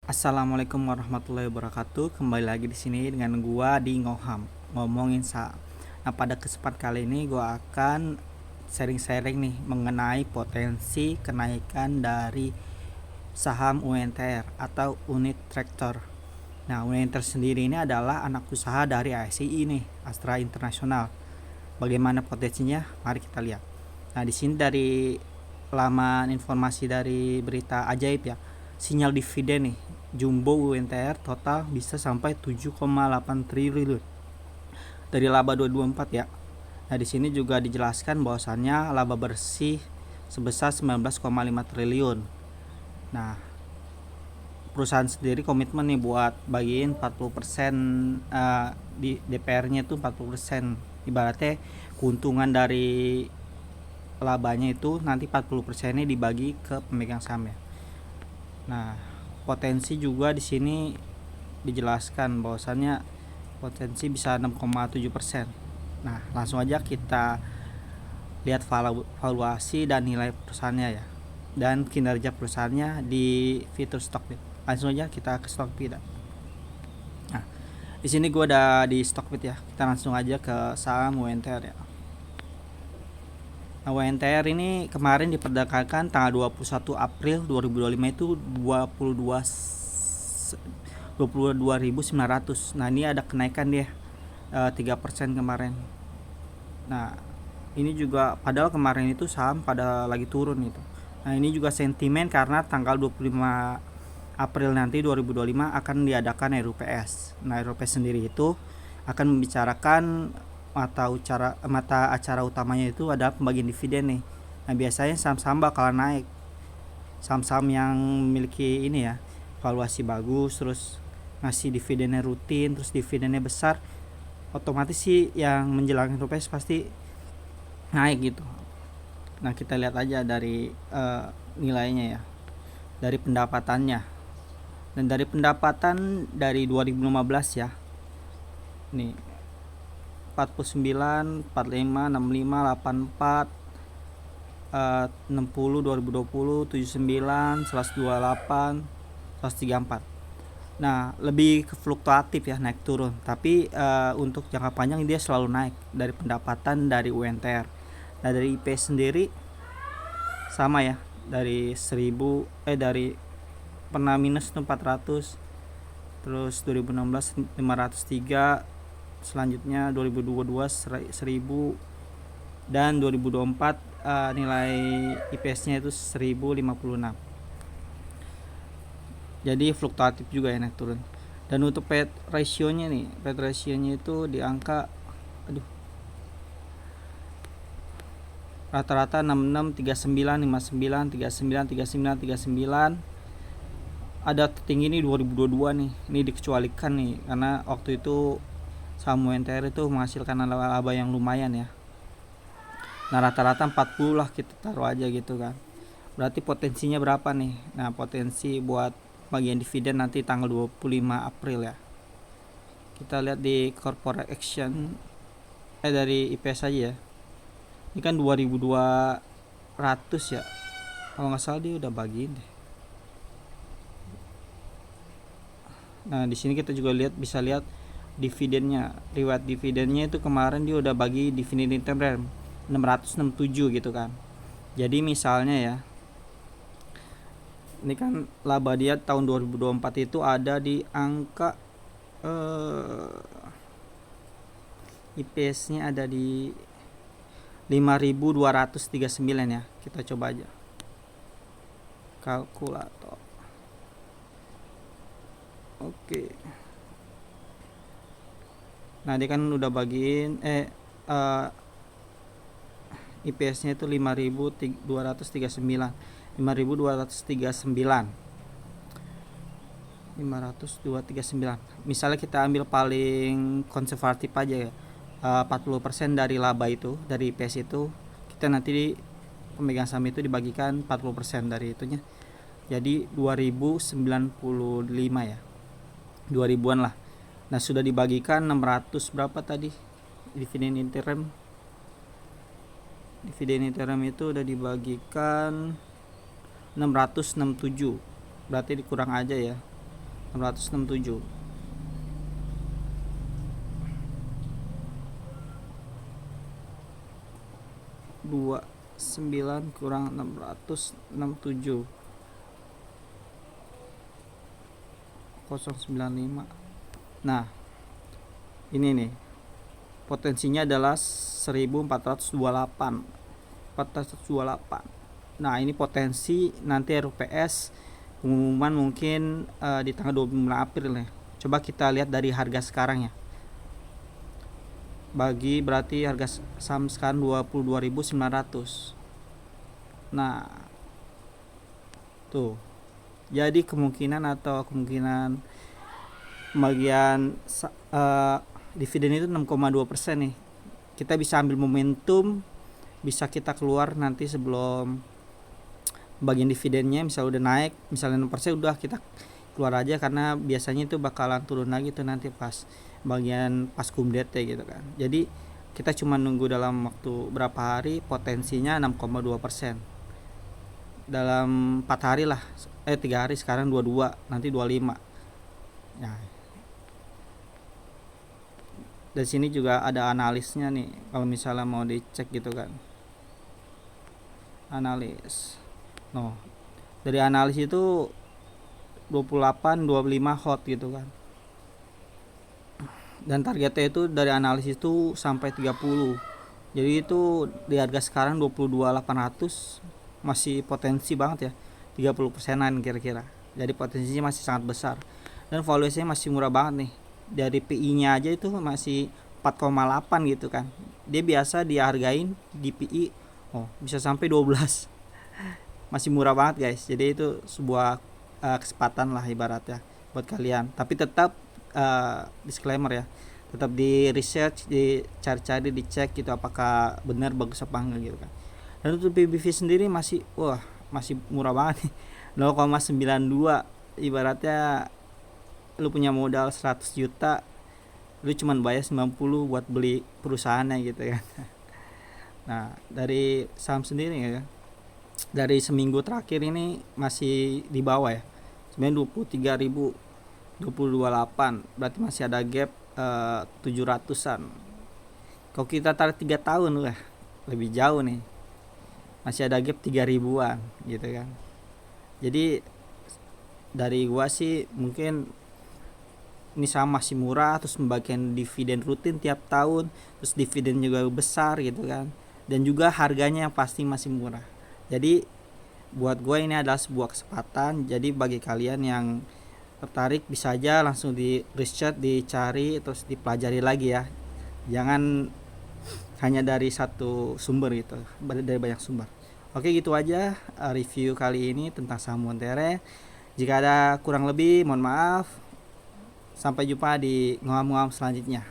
Assalamualaikum warahmatullahi wabarakatuh. Kembali lagi di sini dengan gua di Ngoham ngomongin saham. Nah, pada kesempatan kali ini gua akan sharing-sharing nih mengenai potensi kenaikan dari saham UNTR atau unit traktor. Nah, UNTR sendiri ini adalah anak usaha dari ASI nih, Astra Internasional. Bagaimana potensinya? Mari kita lihat. Nah, di sini dari laman informasi dari berita ajaib ya, sinyal dividen nih jumbo UNTR total bisa sampai 7,8 triliun dari laba 2024 ya. Nah, di sini juga dijelaskan bahwasannya laba bersih sebesar 19,5 triliun. Nah, perusahaan sendiri komitmen nih buat bagiin 40% di DPR-nya itu 40%. Ibaratnya keuntungan dari labanya itu nanti 40%-nya dibagi ke pemegang saham ya. Nah, potensi juga di sini dijelaskan bahwasannya potensi bisa 6,7%. Nah, langsung aja kita lihat valuasi dan nilai perusahaannya ya, dan kinerja perusahaannya di fitur Stockbit. Langsung aja kita ke Stockbit. Nah, di sini gue ada di Stockbit ya. Kita langsung aja ke saham UNTR ya. Nah, UNTR ini kemarin diperdagangkan tanggal 21 April 2025 itu 22.900. Nah, ini ada kenaikan dia 3% kemarin. Nah, ini juga padahal kemarin itu saham pada lagi turun gitu. Nah, ini juga sentimen karena tanggal 25 April nanti 2025 akan diadakan RUPS. Nah, RUPS sendiri itu akan membicarakan mata acara utamanya itu ada pembagian dividen nih. Nah, biasanya saham-saham bakalan naik. Saham-saham yang memiliki ini ya, valuasi bagus, terus ngasih dividennya rutin, terus dividennya besar, otomatis sih yang menjelang RUPS pasti naik gitu. Nah, kita lihat aja dari nilainya ya, dari pendapatannya. Dan dari pendapatan dari 2015 ya, nih 49, 45, 65, 84, 60, 2020, 79, 128, 134. Nah, lebih ke fluktuatif ya, naik turun. Tapi untuk jangka panjang dia selalu naik dari pendapatan dari UNTR. Nah, dari IP sendiri sama ya, dari 1000 dari pernah minus 400, terus 2016 503, selanjutnya 2022 1000, dan 2024 nilai IPS-nya itu 1056. Jadi fluktuatif juga ya, naik turun. Dan untuk PET ratio-nya nih, PET ratio-nya itu di angka rata-rata 66, 39, 59, 39, 39, 39. Ada tertinggi nih 2022 nih. Ini dikecualikan nih karena waktu itu saham UNTR itu menghasilkan laba yang lumayan ya. Nah, rata-rata 40 lah kita taruh aja gitu kan. Berarti potensinya berapa nih? Nah, potensi buat bagian dividen nanti tanggal 25 April ya. Kita lihat di corporate action dari IPS aja ya. Ini kan 2200 ya. Kalau nggak salah dia udah bagiin deh. Nah, di sini kita juga bisa lihat dividennya. Riwayat dividennya itu kemarin dia udah bagi dividen interim 667 gitu kan. Jadi misalnya ya, ini kan laba dia tahun 2024 itu ada di angka IPS-nya ada di 5239 ya. Kita coba aja kalkulator. Oke. Nah, dia kan udah bagiin IPS-nya itu 5239. 50239. Misalnya kita ambil paling konservatif aja ya. 40% dari laba itu, dari IPS itu, kita nanti di pemegang saham itu dibagikan 40% dari itunya. Jadi 2095 ya. 2000-an lah. Nah, sudah dibagikan 600 berapa tadi? Dividen interim. Dividen interim itu udah dibagikan 667. Berarti dikurang aja ya. 667. 29 kurang 667 095. Nah, ini nih. Potensinya adalah 1428. 428. Nah, ini potensi nanti RUPS pengumuman mungkin di tanggal 29 April nih. Coba kita lihat dari harga sekarang ya. Bagi berarti harga saham sekarang 22.900. Nah, tuh. Jadi kemungkinan pembagian dividen itu 6,2% nih. Kita bisa ambil momentum, bisa kita keluar nanti sebelum bagian dividennya misal udah naik, misalnya 6% udah kita keluar aja, karena biasanya itu bakalan turun lagi tuh nanti pas bagian pas kumdet gitu kan. Jadi kita cuma nunggu dalam waktu berapa hari, potensinya 6,2%. Dalam 4 hari lah, 3 hari, sekarang 22, nanti 25. Nah, dari sini juga ada analisnya nih, kalau misalnya mau dicek gitu kan. Analis. No. Dari analis itu 28, 25 hot gitu kan. Dan targetnya itu dari analisis itu sampai 30. Jadi itu di harga sekarang 22.800 masih potensi banget ya. 30%-an kira-kira. Jadi potensinya masih sangat besar. Dan valuasinya masih murah banget nih. Dari PI-nya aja itu masih 4,8 gitu kan. Dia biasa dihargain di PI bisa sampai 12. Masih murah banget guys. Jadi itu sebuah kesempatan lah ibaratnya buat kalian. Tapi tetap disclaimer ya, tetap di research, dicari-cari, dicek gitu apakah benar bagus apa enggak gitu kan. Dan untuk PBV sendiri masih murah banget nih. 0,92. Ibaratnya lu punya modal 100 juta, lu cuman bayar 90 buat beli perusahaannya gitu kan. Nah, dari saham sendiri ya, dari seminggu terakhir ini masih di bawah ya. Sebenarnya 23.000, 228, berarti masih ada gap 700-an. Kalau kita tarik 3 tahun lebih jauh nih. Masih ada gap 3.000-an gitu kan. Jadi dari gua sih mungkin ini saham masih murah, terus membagikan dividen rutin tiap tahun, terus dividen juga besar gitu kan. Dan juga harganya yang pasti masih murah. Jadi buat gue ini adalah sebuah kesempatan. Jadi bagi kalian yang tertarik bisa aja langsung di research, dicari, terus dipelajari lagi ya. Jangan hanya dari satu sumber gitu, dari banyak sumber. Oke, gitu aja review kali ini tentang saham Montere. Jika ada kurang lebih mohon maaf. Sampai jumpa di ngoam-ngoam selanjutnya.